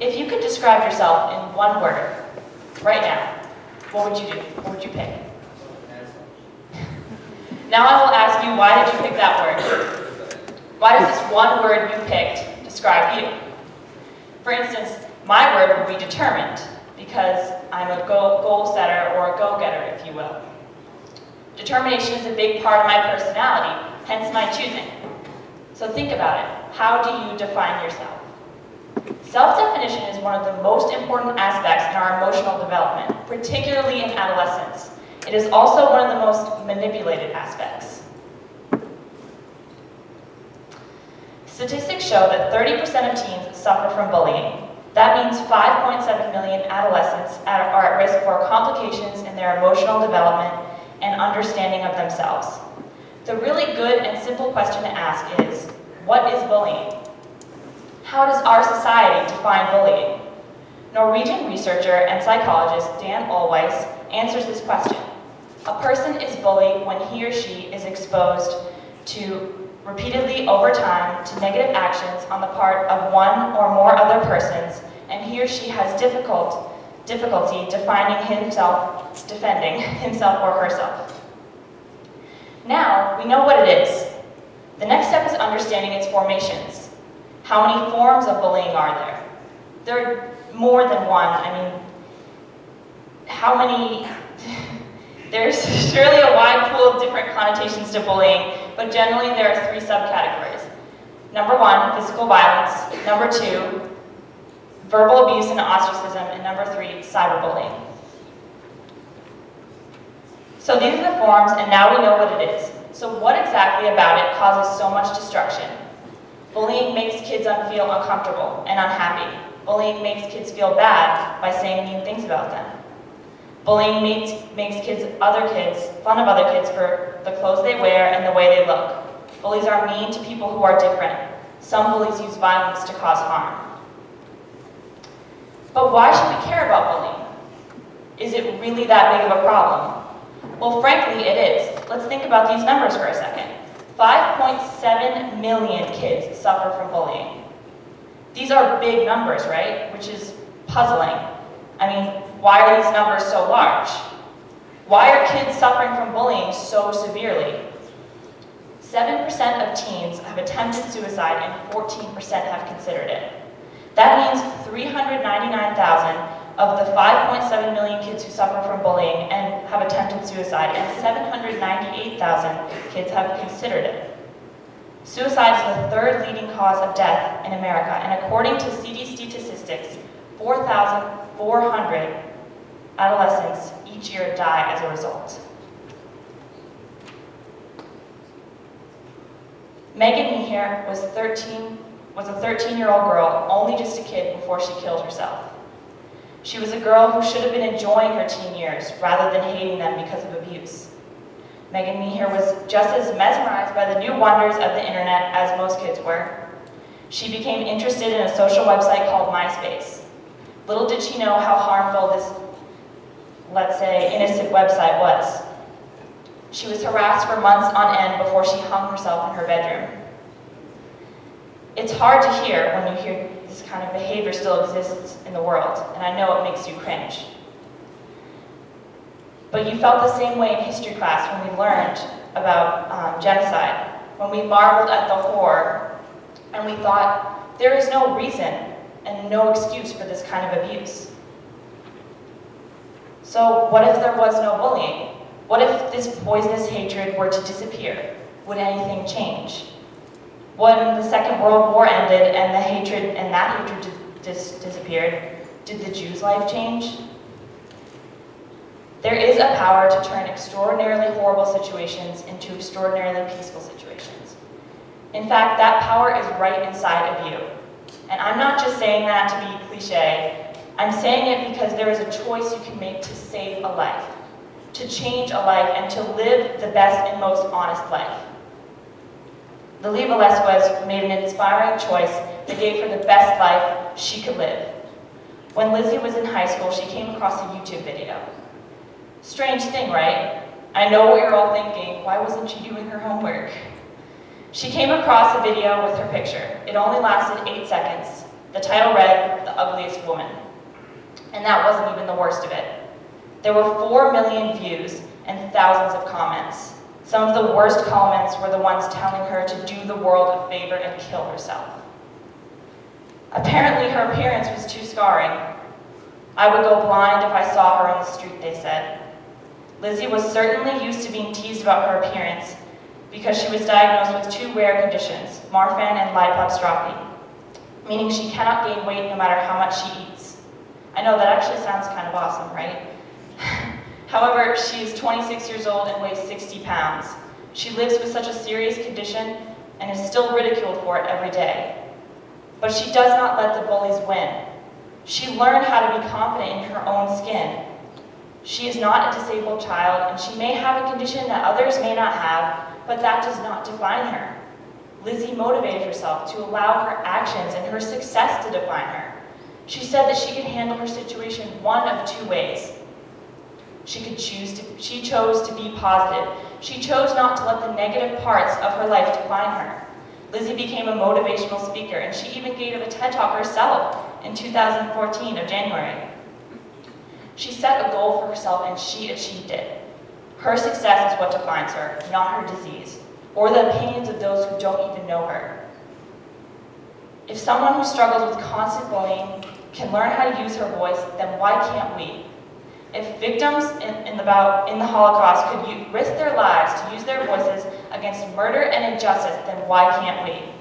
If you could describe yourself in one word, right now, what would you do? What would you pick? Now I will ask you, why did you pick that word? Why does this one word you picked describe you? For instance, my word would be determined, because I'm a goal setter or a go-getter, if you will. Determination is a big part of my personality, hence my choosing. So think about it. How do you define yourself? Self-definition is one of the most important aspects in our emotional development, particularly in adolescence. It is also one of the most manipulated aspects. Statistics show that 30% of teens suffer from bullying. That means 5.7 million adolescents are at risk for complications in their emotional development and understanding of themselves. The really good and simple question to ask is, what is bullying? How does our society define bullying? Norwegian researcher and psychologist Dan Allweis answers this question. A person is bullied when he or she is exposed to repeatedly over time to negative actions on the part of one or more other persons, and he or she has difficulty defending himself or herself. Now, we know what it is. The next step is understanding its formations. How many forms of bullying are there? There are more than one. I mean, how many? There's surely a wide pool of different connotations to bullying, but generally there are 3 subcategories. Number 1, physical violence. Number 2, verbal abuse and ostracism. And number 3, cyberbullying. So these are the forms, and now we know what it is. So what exactly about it causes so much destruction? Bullying makes kids feel uncomfortable and unhappy. Bullying makes kids feel bad by saying mean things about them. Bullying makes fun of other kids for the clothes they wear and the way they look. Bullies are mean to people who are different. Some bullies use violence to cause harm. But why should we care about bullying? Is it really that big of a problem? Well, frankly, it is. Let's think about these numbers for a second. 5.7 million kids suffer from bullying. These are big numbers, right? Which is puzzling. I mean, why are these numbers so large? Why are kids suffering from bullying so severely? 7% of teens have attempted suicide and 14% have considered it. That means 399,000 of the 5.7 million kids who suffer from bullying and have attempted suicide, and 798,000 kids have considered it. Suicide is the 3rd leading cause of death in America, and according to CDC statistics, 4,400 adolescents each year die as a result. Megan Meeher was a 13-year-old girl, only just a kid, before she killed herself. She was a girl who should have been enjoying her teen years rather than hating them because of abuse. Megan Meeher was just as mesmerized by the new wonders of the internet as most kids were. She became interested in a social website called MySpace. Little did she know how harmful this, let's say, innocent website was. She was harassed for months on end before she hung herself in her bedroom. It's hard to hear when you hear this kind of behavior still exists in the world, and I know it makes you cringe. But you felt the same way in history class when we learned about genocide, when we marveled at the horror, and we thought, there is no reason and no excuse for this kind of abuse. So what if there was no bullying? What if this poisonous hatred were to disappear? Would anything change? When the Second World War ended and that hatred disappeared, did the Jews' life change? There is a power to turn extraordinarily horrible situations into extraordinarily peaceful situations. In fact, that power is right inside of you. And I'm not just saying that to be cliche. I'm saying it because there is a choice you can make to save a life, to change a life, and to live the best and most honest life. Lily Velasquez made an inspiring choice that gave her the best life she could live. When Lizzie was in high school, she came across a YouTube video. Strange thing, right? I know what you're all thinking. Why wasn't she doing her homework? She came across a video with her picture. It only lasted 8 seconds. The title read, "The Ugliest Woman." And that wasn't even the worst of it. There were 4 million views and thousands of comments. Some of the worst comments were the ones telling her to do the world a favor and kill herself. Apparently her appearance was too scarring. "I would go blind if I saw her on the street," they said. Lizzie was certainly used to being teased about her appearance because she was diagnosed with 2 rare conditions, Marfan and lipodystrophy, meaning she cannot gain weight no matter how much she eats. I know that actually sounds kind of awesome, right? However, she is 26 years old and weighs 60 pounds. She lives with such a serious condition and is still ridiculed for it every day. But she does not let the bullies win. She learned how to be confident in her own skin. She is not a disabled child, and she may have a condition that others may not have, but that does not define her. Lizzie motivated herself to allow her actions and her success to define her. She said that she could handle her situation one of 2 ways. She chose to be positive. She chose not to let the negative parts of her life define her. Lizzie became a motivational speaker, and she even gave a TED Talk herself in 2014 of January. She set a goal for herself, and she achieved it. Her success is what defines her, not her disease, or the opinions of those who don't even know her. If someone who struggles with constant bullying can learn how to use her voice, then why can't we? If victims in the Holocaust could risk their lives to use their voices against murder and injustice, then why can't we?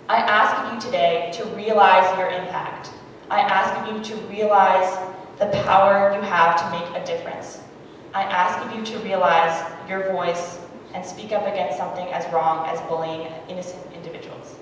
I ask of you today to realize your impact. I ask of you to realize the power you have to make a difference. I ask of you to realize your voice and speak up against something as wrong as bullying innocent individuals.